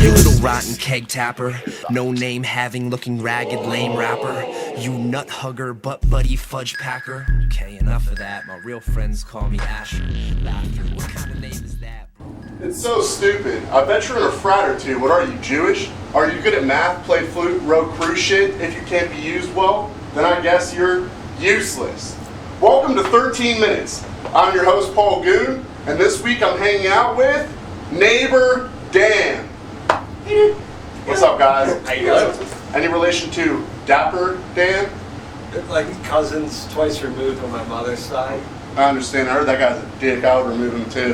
You little rotten keg tapper, no name having, looking ragged, lame rapper. You nut hugger, butt buddy fudge packer. Okay, enough of that. My real friends call me Asher. Laughter, what kind of name is that, bro? It's so stupid. I bet you're in a frat or two. What are you, Jewish? Are you good at math, play flute, row cruise shit? If you can't be used well, then I guess you're useless. Welcome to 13 Minutes. I'm your host, Paul Goon, and this week I'm hanging out with neighbor Dan. What's up, guys? How you doing? Any relation to Dapper Dan? Like cousins twice removed on my mother's side. I understand. I heard that guy's a dick. I would remove him too.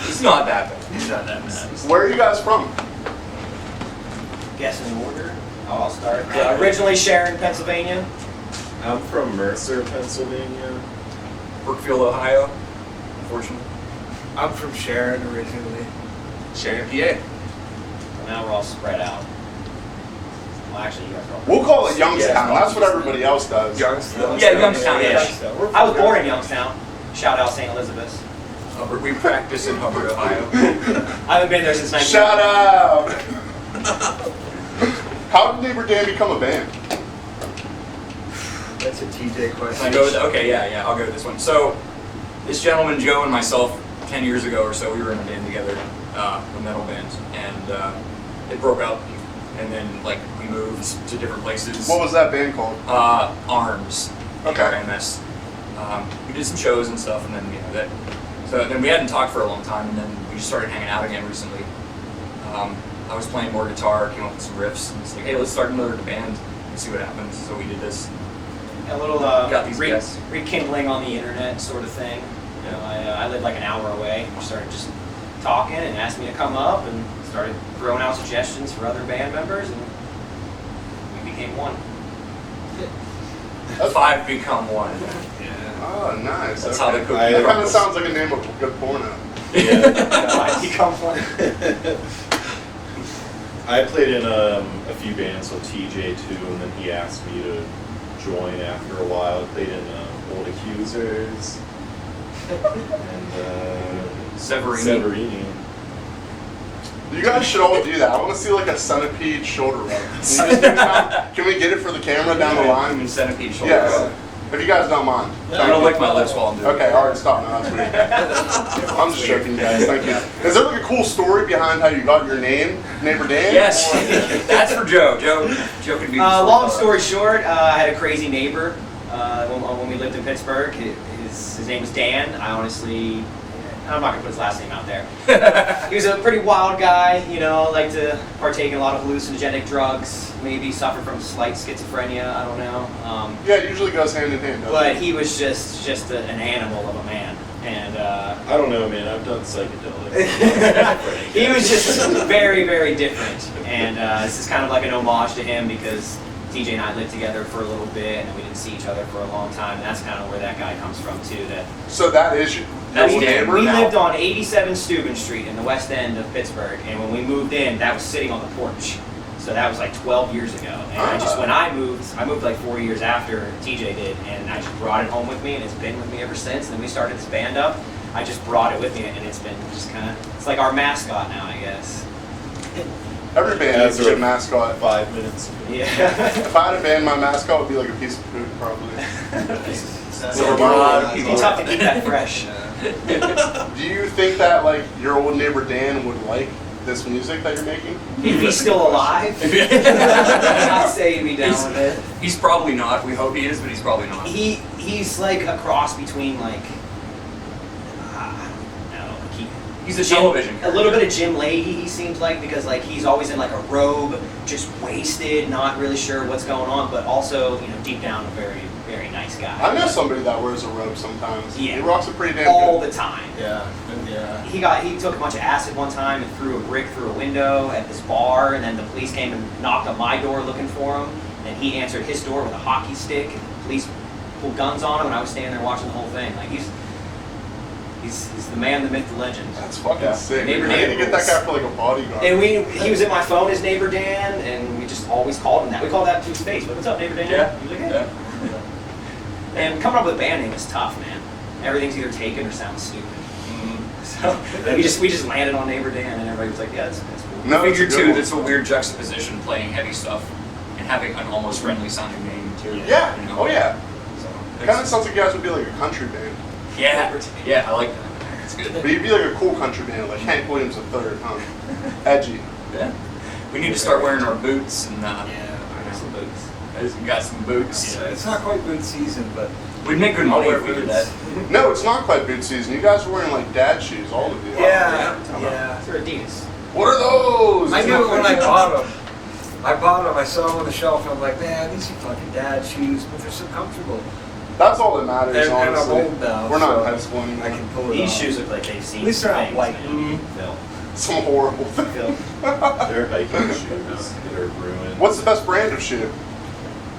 He's not that bad. He's not that bad. Where are you guys from? Guess in order. I'll start. Originally Sharon, Pennsylvania. I'm from Mercer, Pennsylvania. Brookfield, Ohio. Unfortunately. I'm from Sharon originally. Sharon, PA. Well, now we're all spread out. Well, actually, you guys are all. We'll call it Youngstown. That's what everybody else does. Youngstown. Yeah, Youngstown-ish. I was born in Youngstown. Shout out St. Elizabeth's. We practice in Hubbard, Ohio. I haven't been there since 19. Shout out! How did Neighbor Dan become a band? That's a TJ question. I'll go with this one. So, this gentleman, Joe, and myself, 10 years ago or so, we were in a band together, a metal band, and it broke up, and then, we moved to different places. What was that band called? Arms. Okay. ARMS. We did some shows and stuff, and then, so then we hadn't talked for a long time, and then we just started hanging out again recently. I was playing more guitar, came up with some riffs, and it's like, hey, let's start another band and see what happens. So we did this. A little Got these guys. rekindling on the internet sort of thing. You know, I lived like an hour away. We started just talking and asked me to come up and started throwing out suggestions for other band members, and we became one. Five become one. Oh, nice. That's okay. how the cookie That kind of crumbles. sounds like a name of a good porno. I become one. I played in a few bands with TJ too, and then he asked me to join after a while. I played in Old Accusers and Severini. You guys should all do that. I want to see like a centipede shoulder rub. Can, you just do that? Can we get it for the camera down the line? Centipede shoulder. Yes. If you guys don't mind. I don't lick my lips while I'm doing it. Okay, alright, stop now. That's weird. I'm just joking, guys. Thank you. Is there like a cool story behind how you got your name, Neighbor Dan? Yes, that's for Joe. Joe can be. Long story short, I had a crazy neighbor when we lived in Pittsburgh. His name was Dan. I'm not gonna put his last name out there. He was a pretty wild guy, liked to partake in a lot of hallucinogenic drugs, maybe suffered from slight schizophrenia, I don't know. Yeah, it usually goes hand in hand. But he was just an animal of a man. And I don't know, man. I've done psychedelics. he was just very, very different. And this is kind of like an homage to him because TJ and I lived together for a little bit, and we didn't see each other for a long time. And that's kind of where that guy comes from too. So that is your neighbor we now? lived on 87 Steuben Street in the west end of Pittsburgh, and when we moved in, that was sitting on the porch. So that was like 12 years ago. And when I moved like 4 years after TJ did, and I just brought it home with me, and it's been with me ever since. And then we started this band up. I just brought it with me, and it's been just it's like our mascot now, I guess. Every band has a good mascot. 5 minutes. Yeah. If I had a band, my mascot would be like a piece of food, probably. It'd be tough to keep that fresh. Do you think that like your old neighbor Dan would like this music that you're making? If he's still alive, I'd say he'd be down with it. He's probably not. We hope he is, but he's probably not. He's like a cross between He's a television a character. little bit of Jim Leahy, he seems like, because he's always in a robe, just wasted, not really sure what's going on, but also deep down a very, very nice guy. I know somebody that wears a robe sometimes. Yeah. He rocks it pretty damn all good. the time. Yeah. He took a bunch of acid one time and threw a brick through a window at this bar, and then the police came and knocked on my door looking for him, and he answered his door with a hockey stick. The police pulled guns on him, and I was standing there watching the whole thing. He's the man, the myth, the legend. That's fucking sick. Neighbor I need Dan to get that rules. guy for like a bodyguard. And he was in my phone as Neighbor Dan, and we just always called him that. We called that to his face. What's up, Neighbor Dan? Yeah. He was like, hey. And coming up with a band name is tough, man. Everything's either taken or sounds stupid. So And we just landed on Neighbor Dan, and everybody was like, "Yeah, that's cool." No, I it's a figured good too, one. that's a weird juxtaposition playing heavy stuff and having an almost friendly sounding name too. Yeah. You know? Oh yeah. So, Kind of sounds like you guys would be like a country band. yeah, I like that. It's good. But you'd be like a cool country band, like Hank Williams III, huh? Edgy. Yeah. We need to start wearing our boots and Yeah, I got some boots. we got some boots. It's not quite boot season, but We'd make good I'll money wear if we did boots. that. No, it's not quite boot season. You guys are wearing like dad shoes, all of you. yeah. They're Adidas. What are those? I knew it when I bought them. I saw them on the shelf, and I'm like, man, these are fucking dad shoes, but they're so comfortable. That's all that matters, And I'm honestly. old now, We're not so in high school anymore. I can pull it These off. shoes look like they've seen At least they're not things, white. man. Phil. Some horrible thing. Phil. They're hiking shoes that are ruined. What's the best brand of shoe?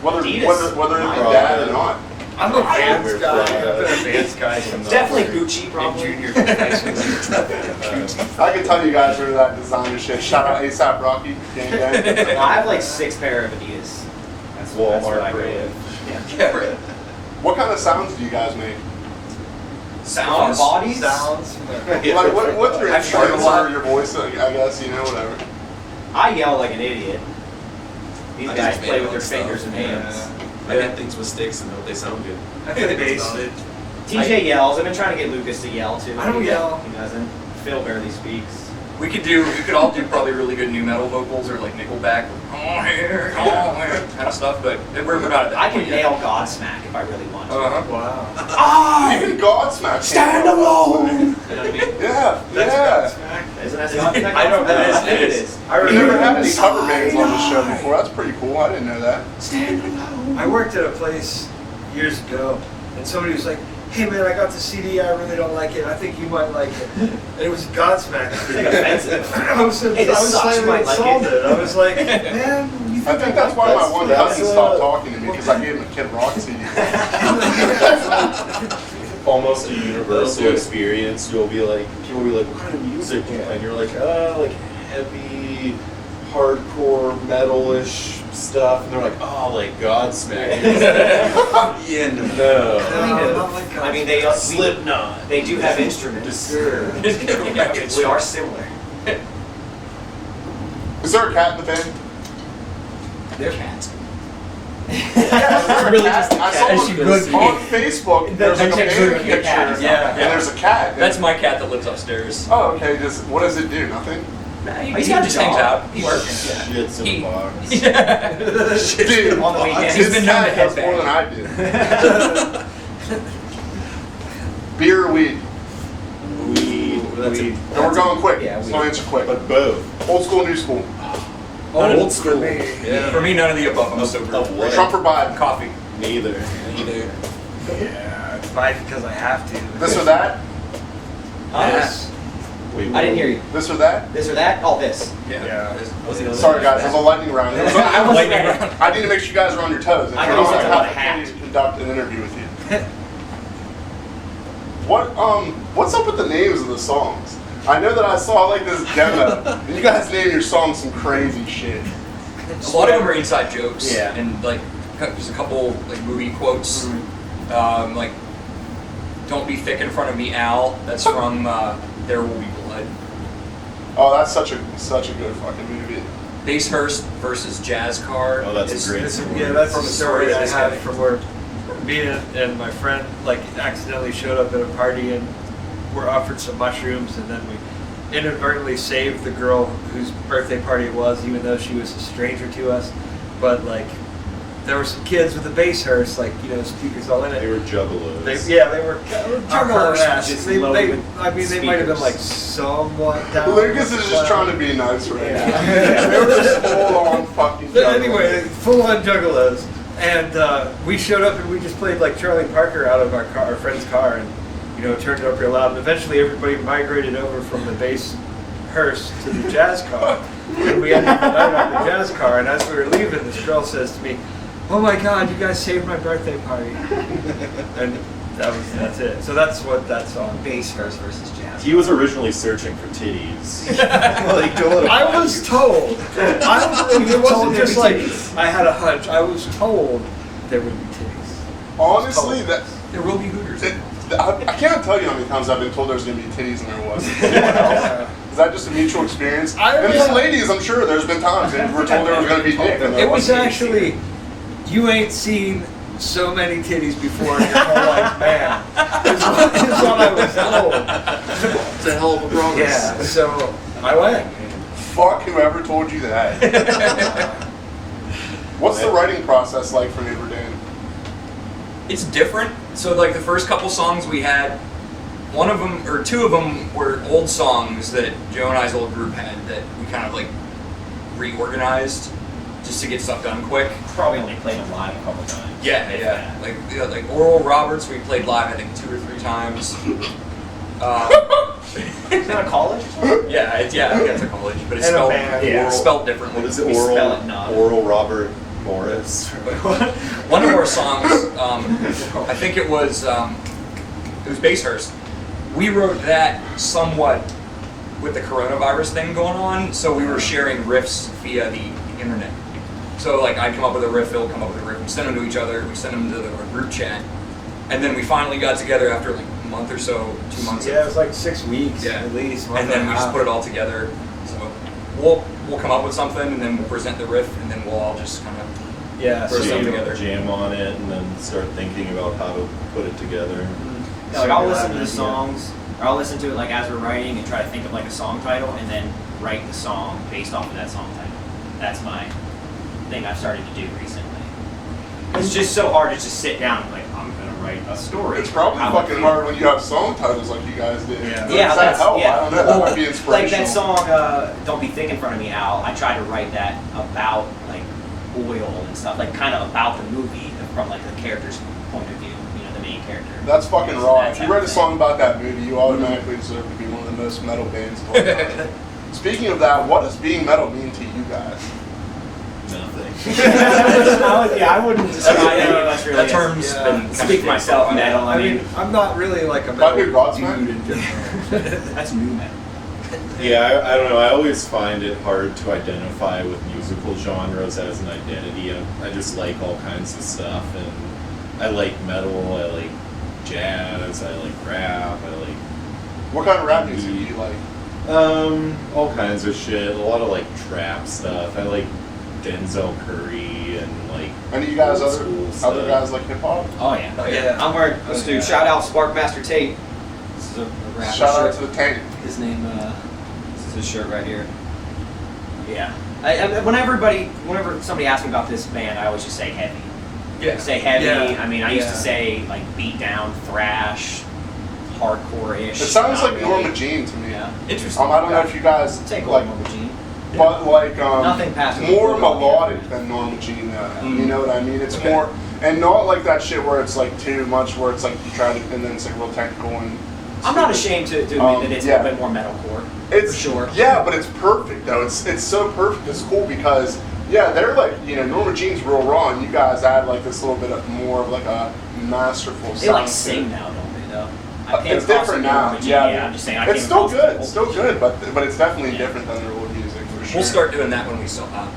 Whether Adidas. whether it's Prada. dad or not. I'm a Vans wear guy. Prada. I've been a Vans guy since Definitely Gucci, in probably. junior high school. I can tell you guys are that designer shit. Shout out ASAP Rocky. Gang gang. I have like 6 pair of Adidas. That's what Walmart I go brand. with. Yeah. Yeah, right. What kind of sounds do you guys make? Sounds. Bodies? Sounds. Like what's your I've tried a instruments lot. or your voice? I guess you know whatever. I yell like an idiot. These I guys just play make with their up stuff. fingers and hands. I hit things with sticks and hope they sound good. I play bass. TJ yells. I've been trying to get Lucas to yell too. I don't yell. He doesn't. Phil barely speaks. We could all do probably really good new metal vocals or like Nickelback, kind of stuff, but we're not at that I can point yet. nail Godsmack if I really want to. Uh-huh. Wow. Even Godsmack. Stand alone! You know what I mean? Yeah, That's yeah. Godsmack. Isn't that Godsmack? I don't know. I think It is. I We've never remember had any cover bands on the show before. That's pretty cool. I didn't know that. I worked at a place years ago, and somebody was like, "Hey man, I got the CD. I really don't like it. I think you might like it." And it was Godsmack. Offensive. I was Hey, this sucks, you slightly might like it. insulted. I was like, "Man, you think I think that's why my one that's, cousin stopped talking to me because I gave him a Kid Rock CD. Almost a universal experience. People will be like, what kind of music do you like? And you're like, like heavy, hardcore, metal-ish stuff. And they're like, like Godsmack. Yeah, no. No, not like I mean, Slipknot. they do have instruments. Sure. We are similar. Is there a cat in the band? They're cats. Really just a I saw cat. on Facebook. There's like a That's band actually a cat. picture, Yeah. and there's a cat. That's my cat that lives upstairs. Oh, okay. What does it do? Nothing. He He's got a just hangs job. out. He works. Yeah. Shits in He- a box. Dude, On the weekends. He's his been known to cat does headbang. more than I do. Beer or weed? Weed. And we're going quick. Yeah, so weed. answer quick. But both. Old school, new school. Old school. For me, none of the above. I'm sober. Of what? Trump or Biden? Coffee. Neither. Either. Yeah, it's mine because I have to. This or that? Yes. Wait, I didn't hear you. This or that? This or that? Oh, this. Yeah. Sorry guys, there's a lightning round. Lightning round. I need to make sure you guys are on your toes. If I you're know not, I something about a have hat. to conduct an interview with you. What's up with the names of the songs? I know that I saw like this demo, and you guys name your songs some crazy shit. A lot of them are inside jokes. Yeah. And like, there's a couple like movie quotes. Like, "Don't be thick in front of me, Al." That's from There Will Be Blood. Oh, that's such a good fucking movie. Bassehurst versus Jazz Car. Oh, that's a is- great This is, story. yeah, that's From a the story story I of this have guy. from where me and my friend like accidentally showed up at a party and were offered some mushrooms, and then we inadvertently saved the girl whose birthday party it was, even though she was a stranger to us. But like, there were some kids with a Bassehurst, like speakers all in They it. were juggalos. They were Hearst juggalo-esque. just They loaded might have been speakers. like somewhat down. Lucas is just trying to be nice right Yeah. now. They were just full on fucking. But juggalos. anyway, full-on juggalos, and we showed up and we just played like Charlie Parker out of our friend's car, and it turned it up real loud. And eventually, everybody migrated over from the bass hearse to the jazz car, and we ended the night on the jazz car. And as we were leaving, this girl says to me, "Oh my God, you guys saved my birthday party!" And that's it. So that's what that song. Bassehurst versus Jazz. He was originally searching for titties. I was told. It wasn't just like I had a hunch. I was told there would be titties. Honestly, that There will be Hooters. I can't tell you how many times I've been told there's going to be titties and there wasn't. Anyone else? Is that just a mutual experience? And for ladies, I'm sure there's been times that we're told there was going to be dick. And there It was wasn't. actually, you ain't seen so many titties before in your whole life, man. Is what I was told. It's a hell of a promise. Yeah, so I went. Fuck whoever told you that. What's the writing process like for Neighbor Dan? It's different. So like the first couple songs we had, one of them or two of them were old songs that Joe and I's old group had that we kind of like reorganized just to get stuff done quick. Probably only played them live a couple times. Yeah. Like Oral Roberts, we played live I think 2 or 3 times. Is that a college or something? Yeah, I think it's a college, but it's And a spelled band. spelled differently. What is it? We spell it not. Oral Robert Morris. One of our songs, I think it was Basehurst. We wrote that somewhat with the coronavirus thing going on, so we were sharing riffs via the internet. So like I'd come up with a riff, Phil would come up with a riff, we send them to each other, we send them to our group chat, and then we finally got together after like a month or so, 2 months. Yeah, it was like 6 weeks Yeah. at least. And then we just put it all together. So we'll come up with something, and then we'll present the riff, and then we'll all just kind of Yeah, throw so something you- together. Jam on it and then start thinking about how to put it together. Yeah, like I'll listen to the songs, or I'll listen to it like as we're writing and try to think of like a song title and then write the song based off of that song title. That's my thing I've started to do recently. It's just so hard to just sit down and like, I'm gonna write a story. It's probably How would fucking feel. hard when you have song titles like you guys did. Yeah. Does Yeah, that that's help? yeah. I don't know. That might be inspirational. Like that song, "Don't Be Thick in Front of Me, Al." I tried to write that about like oil and stuff, like kind of about the movie from like the character's point of view. You know, the main character. That's fucking So raw. that's If you write a everything. song about that movie, you automatically deserve to be one of the most metal bands of all time. Speaking of that, what does being metal mean to you guys? Nothing. I wouldn't describe any of us really. That term's Yeah. been kind of Speak for myself, metal. I mean, I'm not really like a Might be metal Godsmack? dude in general. That's new metal. Yeah, I don't know. I always find it hard to identify with musical genres as an identity. I just like all kinds of stuff, and I like metal, I like jazz, I like rap, I like What kind of rap music do you like? all kinds of shit. A lot of like trap stuff. I like Denzel Curry and like Any of you guys old other school stuff. guys like hip hop? Oh yeah. Oh, yeah. I'm wearing. Let's do shout out Sparkmaster Tate. This is a rapper Shout out shirt. to the tank. His name. This is his shirt right here. Yeah. Whenever somebody asks me about this band, I always just say heavy. Yeah. Say heavy. Yeah. I mean, I used to Yeah. say like beat down, thrash, hardcore-ish. It sounds not like really- Norma Jean to me. Yeah. Interesting. I don't know if you guys Take like, Norma Jean. but like Nothing past more Bulldog, melodic yeah. than Norma Jean. Mm. You know what I mean? It's Okay. more, and not like that shit where it's like too much, where it's like you try to, and then it's like real technical and. I'm not ashamed to admit that it's yeah. a little bit more metalcore. It's for sure. Yeah, but it's perfect though. It's so perfect. It's cool because they're like Norma Jean's real raw, and you guys add like this little bit of more of like a masterful. They like sound to sing it. now, don't they? Though. I came It's across different some now. Norma Jean, Yeah, I'm just saying. I it's came still across good. some It's still old good, but it's definitely Yeah. different than their old music for sure. We'll start doing that when we sell out.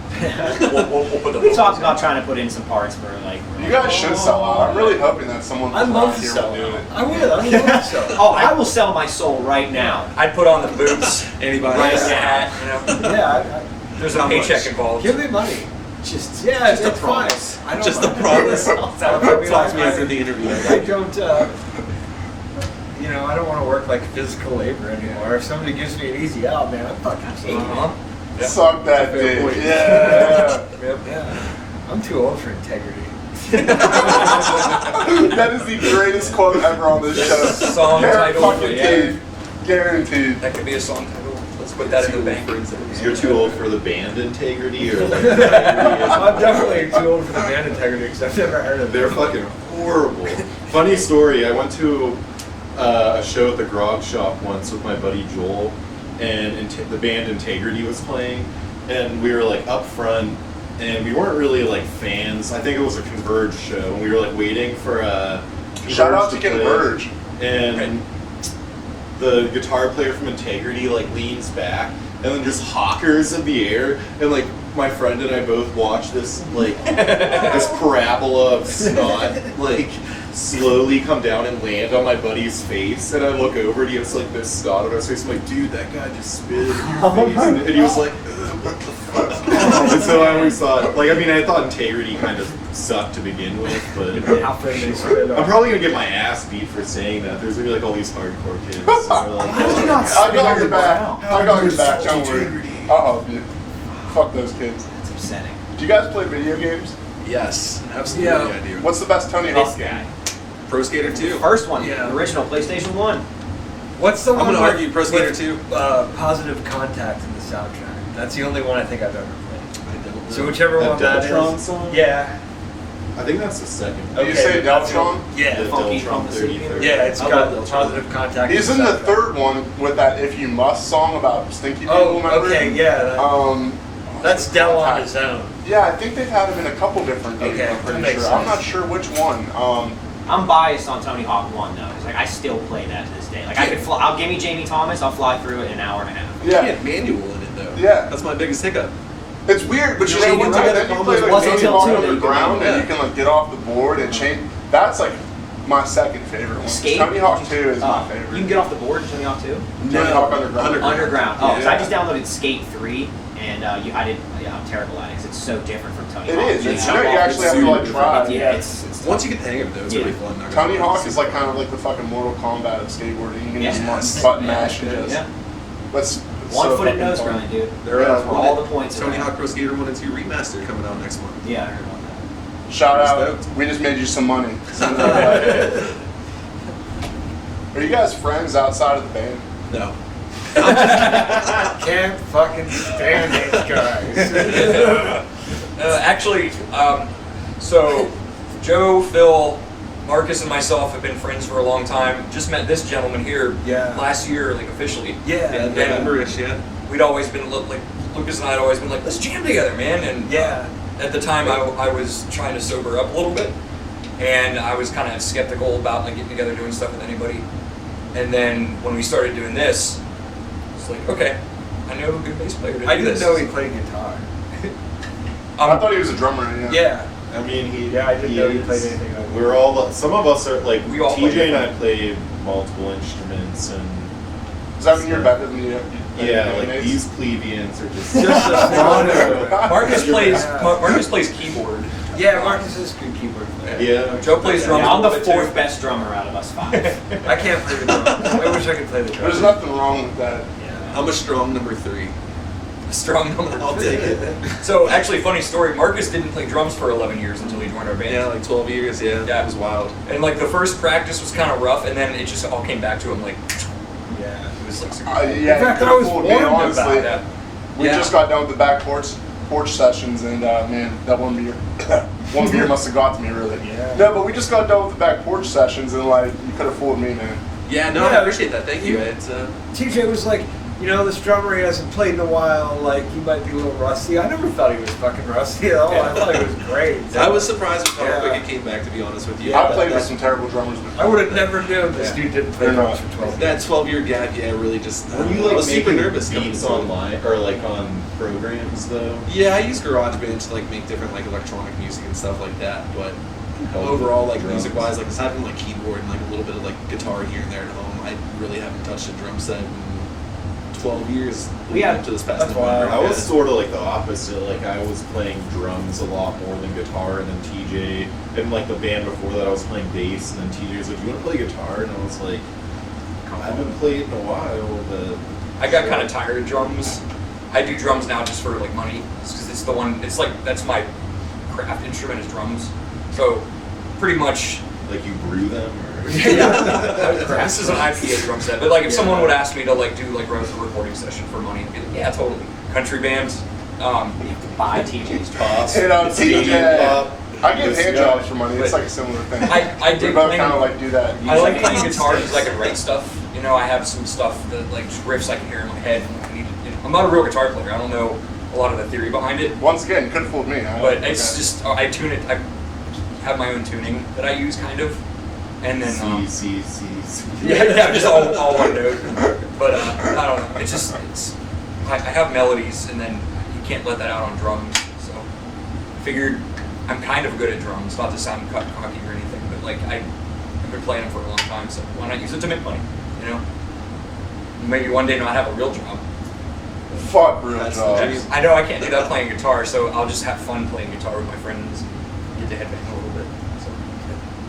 We'll put the We vocals talked in. about trying to put in some parts for like. You guys should sell out. I'm really hoping that someone I'd from love around to here sell will do out. it. I would love to sell out. Oh, I will sell my soul right now. I'd put on the boots. Anybody? Right. Right. Hat. You know. Yeah, There's a paycheck involved. give me money. Just a it's fine. promise. I don't Just a mind. promise. I mean, Talk to me I- after the interview. I don't, I don't want to work like physical labor anymore. If somebody gives me an easy out, man, I'm fucking taking Uh-huh. it. Yeah. Suck that That's a fair dick. point. Yeah. Yeah. I'm too old for integrity. That is the greatest quote ever on this show. Song title, Fucking yeah. teeth. Guaranteed. That could be a song title. Let's put that in the bank. You're too old for the band integrity, or like, I'm definitely too old for the band integrity because I've never heard of they're them. fucking horrible. Funny story. I went to a show at the Grog Shop once with my buddy Joel, and the band Integrity was playing, and we were like up front, and we weren't really like fans. I think it was a Converge show, and we were like waiting for Shout out to play. Converge. And the guitar player from Integrity like leans back and then just hawkers in the air, and like my friend and I both watched this like this parabola of snot like slowly come down and land on my buddy's face, and I look over and he has like this snot on his face. I'm like, dude, that guy just spit in your face, and he was like, what the fuck? And so I always thought, like, I mean, I thought integrity kind of sucked to begin with, but How famous they I'm probably gonna get my ass beat for saying that. There's gonna be like all these hardcore kids. So like, I got your back. I got your back. Don't worry. I'll help you. Fuck those kids. It's upsetting. Do you guys play video games? Yes, absolutely I do. What's the best Tony This Hawk game? guy. Pro Skater 2. First one, Yeah. the original PlayStation 1. What's the I'm one gonna with- argue Pro Skater with, 2. Positive Contact in the soundtrack. That's the only one I think I've ever played. I don't know. So whichever That one that Deltron is. song? Yeah. I think that's the second. Do you Okay, say that's Deltron? Yeah. The Funky Deltron from the 3030. Yeah, it's I got love Deltron. Positive Contact. He's in the third one with that "If You Must" song about stinky people. Oh, remember? okay, yeah. That's Del on his own. Yeah, I think they've had him in a couple different games. Okay, I'm that pretty makes sure. I'm sense. not sure which one. I'm biased on Tony Hawk 1 though. It's like I still play that to this day. Like I could fly. I'll give me Jamie Thomas. I'll fly through it in an hour and a half. You Yeah, can't manual in it though. Yeah. That's my biggest hiccup. it's weird, but you You're know, right, one you time gotta then you come play up like with Tony until Hawk two that you Underground, can- and you can like get off the board and change. That's like my second favorite one. Skate. Tony Hawk 2 is my You favorite. can get off the board in Tony Hawk 2. Tony Hawk Underground. Underground. Oh, 'cause Yeah. I just downloaded Skate 3, and I did. Yeah, I'm terrible at it 'cause it's so different from Tony It Hawk. is. You It's jump you off, actually have to super like different. try. Yeah, it's Once you get the hang of it, though, it's Yeah. really fun. Not gonna Tony lie. Hawk is like kind of like the fucking Mortal Kombat of skateboarding. You can Yeah. just Yes. button mash and Yeah. just. yeah. That's One so foot in fucking nose fun. grind, dude. There Yeah. is For all the points. Tony in Hawk that. Pro Skater 1 and 2 remastered coming out next month. Yeah, I heard about that. Shout out. Stoked. We just made you some money. Are you guys friends outside of the band? No. Can't fucking stand these guys. Actually, so Joe, Phil, Marcus, and myself have been friends for a long time. Just met this gentleman here Yeah. last year, like officially. Yeah. Yeah, November-ish, yeah. We'd always been like Lucas and I had always been like, let's jam together, man. And Yeah. at the time, I was trying to sober up a little bit, and I was kind of skeptical about like getting together doing stuff with anybody. And then when we started doing this, it's like, okay, I know a good bass player to I do didn't this. know he played guitar. I thought he was a drummer. Yeah. Yeah. I mean, Yeah, I didn't know he is- played anything like that. We're all. Some of us are like. We all play TJ and I play multiple instruments, and Does that mean you're better than you? yeah, like these plebeians are just. Just a smaller. Marcus plays keyboard. Yeah, Marcus is a good keyboard player. Yeah. Joe plays drums. Yeah, I'm a the little bit, too. fourth best drummer out of us 5. I can't play the drums. I wish I could play the drums. There's nothing wrong with that. Yeah. I'm a strong number 3. Strong number. I'll take it. So actually, funny story. Marcus didn't play drums for 11 years until he joined our band. Yeah, like 12 years, yeah. Yeah. It was wild. And like the first practice was kind of rough, and then it just all came back to him. Like Yeah. it was like super. Yeah, In fact, you I could've was fooled me, warned honestly. about that. We Yeah. just got done with the back porch sessions, and man, that one beer, one beer must have got to me really. Yeah. No, but we just got done with the back porch sessions, and like you could have fooled me, man. Yeah, no, Yeah. I appreciate that. Thank you. It's, TJ was like, you know, this drummer he hasn't played in a while, like he might be a little rusty. I never thought he was fucking rusty at all. I thought he was great. I was surprised with how Yeah. quick it came back, to be honest with you. I That- played with that- some terrible drummers before. I would have never known this Yeah. dude didn't play They're drums not. for 12 years. That 12-year gap, yeah, really just. Were you I like was super making nervous coming beats to it. online or like on programs though? Yeah, I use GarageBand to like make different like electronic music and stuff like that. But overall, like Drums. music-wise, like aside from like keyboard and like a little bit of like guitar here and there at home, I really haven't touched a drum set in 12 years. We had- up to this past that's November. I was Yeah. sort of like the opposite. Like I was playing drums a lot more than guitar, and then TJ, and like the band before that, I was playing bass, and then TJ was like, "You want to play guitar?" And I was like, "I haven't played in a while." But I got kind of tired of drums. I do drums now just for like money, because it's the one. It's like that's my craft instrument is drums. So pretty much. like you brew them, or This is an IPA drum set, but like if someone would ask me to like do like a recording session for money, I'd be like, yeah, totally. Country bands. You have to buy TJ's drums. You know, Stadium pop. I give This hand guy. jobs for money. It's like a similar thing. I we dig both playing. kind of like do that. I like playing guitar because I can write stuff. You know, I have some stuff that like just riffs I can hear in my head. I'm not a real guitar player. I don't know a lot of the theory behind it, Once again, could have fooled me. but it's just I tune it. I have my own tuning that I use, kind of, and then C. yeah, just all one note. But I don't know. It's just I have melodies, and then you can't let that out on drums. So I figured I'm kind of good at drums, not to sound cocky or anything, but like been playing them for a long time, so why not use it to make money? You know, maybe one day not have a real job. Fuck real That's jobs. I know I can't do that playing guitar, so I'll just have fun playing guitar with my friends and get to headbang a little bit. So.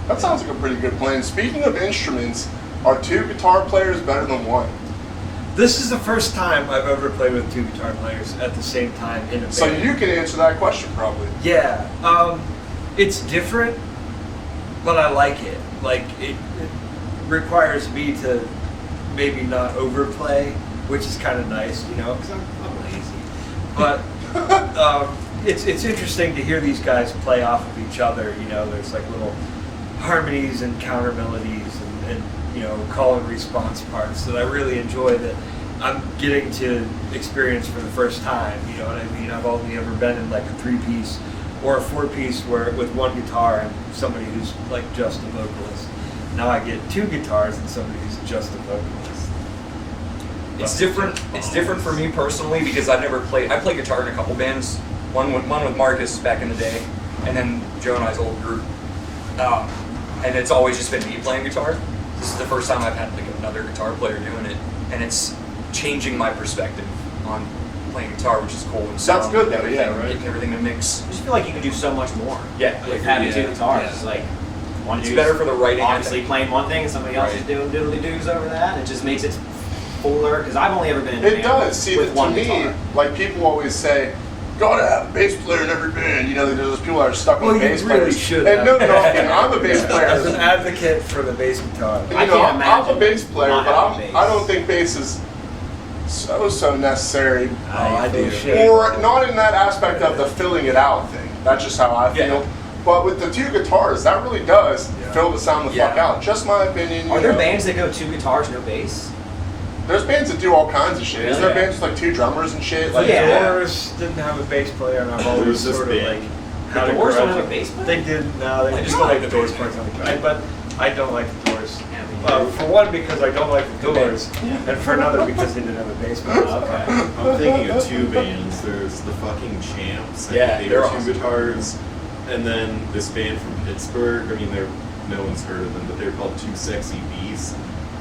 That sounds like a pretty good plan. Speaking of instruments, are 2 guitar players better than 1? This is the first time I've ever played with 2 guitar players at the same time in a band. So you can answer that question probably. Yeah, it's different, but I like it. Like it requires me to maybe not overplay, which is kind of nice, you know, because I'm lazy. But it's interesting to hear these guys play off of each other. You know, there's like little harmonies and counter melodies and you know, call and response parts that I really enjoy that I'm getting to experience for the first time. You know what I mean? I've only ever been in like a 3-piece or a 4-piece where with 1 guitar and somebody who's like just a vocalist. Now I get 2 guitars and somebody who's just a vocalist. It's different. It's different for me personally because I've never played. I played guitar in a couple bands. One with Marcus back in the day, and then Joe and I's old group. And it's always just been me playing guitar. This is the first time I've had like another guitar player doing it, and it's changing my perspective on playing guitar, which is cool. And sound good and though, everything, yeah, right. Getting everything to mix. I just feel like you can do so much more. Yeah, With like, having 2 yeah, guitars. yeah. It's like one It's dude's better for the writing, I obviously think. playing one thing and somebody else is Right. doing diddly doos over that. It just makes it fuller. Because I've only ever been in a It band does. See, with to one me, guitar. like people always say, gotta have a bass player in every band. You know, there's those people that are stuck Well, on you bass really players. should And have. no, I'm a bass player. As an advocate for the bass guitar. You I know, can't I'm a imagine bass player, not but having bass. I don't think bass is so necessary. I do. Or not in that aspect of the filling it out thing. That's just how I feel. Yeah. But with the 2 guitars, that really does Yeah. fill the sound the fuck Yeah. out. Just my opinion. Are you there know. bands that go 2 guitars, no bass? There's bands that do all kinds of shit. Is there Yeah. bands with like 2 drummers and shit? Like, Yeah. Doors didn't have a bass player, and I've always Who's this sort of band? like had a Doors don't grudge. have a bass player? They did. No, they I just just don't like like the the Doors bass parts player. on the guy. But I don't like the Doors. Yeah, For one, because I don't like the Doors, and for another, because they didn't have a bass player. Okay. I'm thinking of 2 bands. There's the fucking Champs. I Yeah, think they they're were 2 awesome. guitars. And then this band from Pittsburgh. I mean, no one's heard of them, but they're called 2 Sexy Beasts.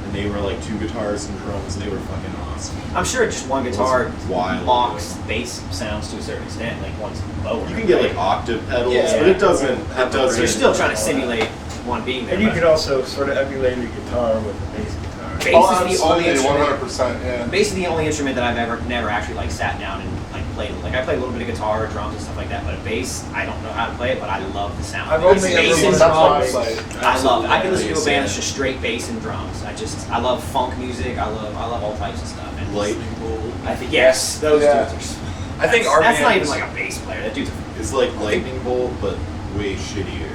And they were like 2 guitars and drums, and they were fucking awesome. I'm sure just one guitar Wild. locks bass sounds to a certain extent, like one's lower. You can get like right? octave pedals, Yeah. but it doesn't. It doesn't. You're still trying to simulate one being there. And you but can also sort of emulate a guitar with a bass guitar. bass Oh, is the only absolutely, instrument. 100%. Yeah. Bass is the only instrument that I've never actually like sat down and like played. Like I play a little bit of guitar, drums, and stuff like that. But a bass, I don't know how to play it, but I love the sound. I've It's only bass ever and That's why I drums. play. I love it. I can Absolutely. listen to a band that's Yeah. just straight bass and drums. I love funk music. I love all types of stuff. And Lightning Bolt. I think yes, those Yeah. dudes are. I think our that's not band even is- like a bass player. That dude's. It's like Lightning Bolt, but way shittier.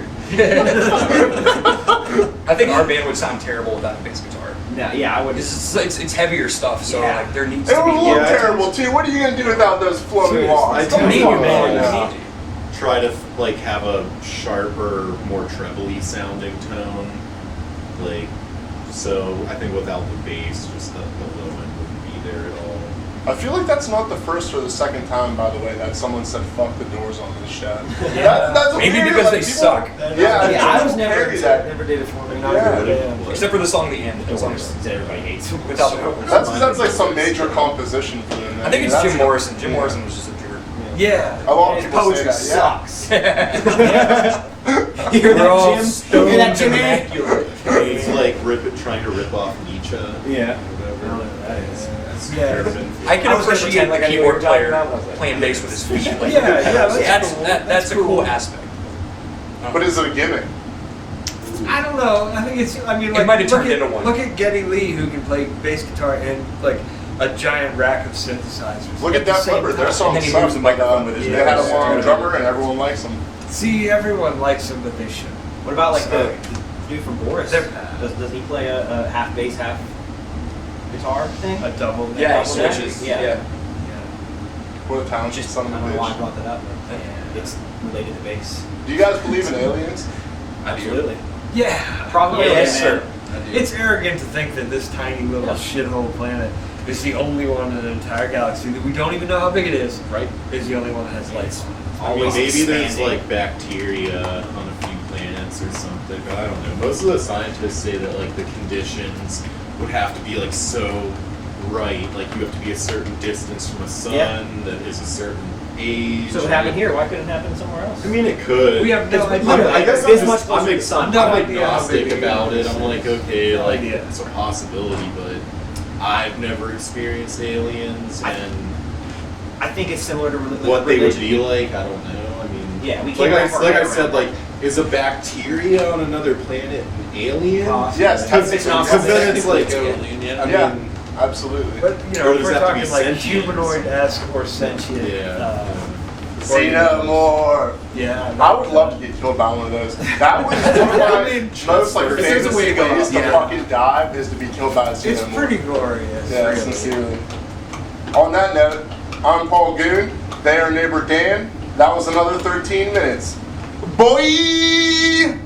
I think our band would sound terrible without a bass guitar. No, yeah, I would. It's heavier stuff, so Yeah. like there needs It to would be. look Yeah, I terrible too. What are you gonna do without those floating Seriously, walls? I Come do on, need you, to man. now. try to like have a sharper, more trebly sounding tone. Like, so I think without the bass, just the low end wouldn't be there at all. I feel like that's not the first or the second time, by the way, that someone said "fuck the Doors" on this show. That's Maybe weird, because like, they people- suck. Yeah, Yeah, I was people never carry that. never did it for me. Not Yeah. a good band. Except for the song "The End." The That song worst is- that everybody hates. Without the vocals. That's like some major composition for them. I think it's That's- Jim Morrison. Jim yeah. Morrison was just a jerk. Yeah. A lot of His people say poetry that. sucks. You hear We're all that, Jim? You hear that, stoned Jimmy? It's like trying to rip off Nietzsche. Yeah. Whatever. Yeah. I can I was gonna appreciate pretend like the I knew what you were keyboard talking player about, but I was like- playing bass with his feet. Like, Yeah, that's that's cool. that's a cool aspect. But is it a gimmick? I don't know. I think it's. I mean, It like, might have look turned at, into one. Look at Geddy Lee, who can play bass guitar and like a giant rack of synthesizers. Look at the Def same Leppard. Their time. song then he sucks, moves the but, microphone with his they had a nose. long drummer and everyone likes him. See, everyone likes him, but they shouldn't. What about like Sorry. the dude from Boris? They're- Does he play a half bass, half guitar thing? A double. Yeah, Double he neck? switches. Yeah. Yeah. What a talented Just son I don't of a know why I bitch. brought that up, but Yeah. it's related to bass. Do you guys believe in aliens? Absolutely. Yeah. Probably. Yes, man. sir. It's arrogant to think that this tiny little Yeah. shithole planet is the only one in the entire galaxy that we don't even know how big it is. Right. Is the only one that has lights. I mean, Always maybe there's expanding. like bacteria on a few planets science or something, but I don't know. Most of the scientists say that like the conditions would have to be like so right, like you have to be a certain distance from a sun Yeah. that is a certain age. So what happened here? Why couldn't it happen somewhere else? I mean, it could. We have no It's- idea. I guess This I'm much just, closer I'm, to the sun. No I'm idea how agnostic big it about is. it. I'm like, okay, No like idea. it's a possibility, but I've never experienced aliens, and I think it's similar to what they would religion. be like, I don't know. I mean, Yeah, we like can't I, wrap our like head I said, around like, is a bacteria on another planet an alien? Possibly. Yes, Because it's not Because then it's like, Alien, yeah. I Yeah. mean, Absolutely. But you Or know, if does we're it have to be talking like sentient? humanoid-esque or sentient. Yeah. See no more. Yeah. I would love to get killed by one of those. That was one of my I mean, most like if there's a way fantasy to go, ways to yeah. fucking die is to be killed by a see It's no more. pretty glorious. Yeah, really. sincerely. On that note, I'm Paul Goon. They are neighbor Dan. That was another 13 minutes. Boy!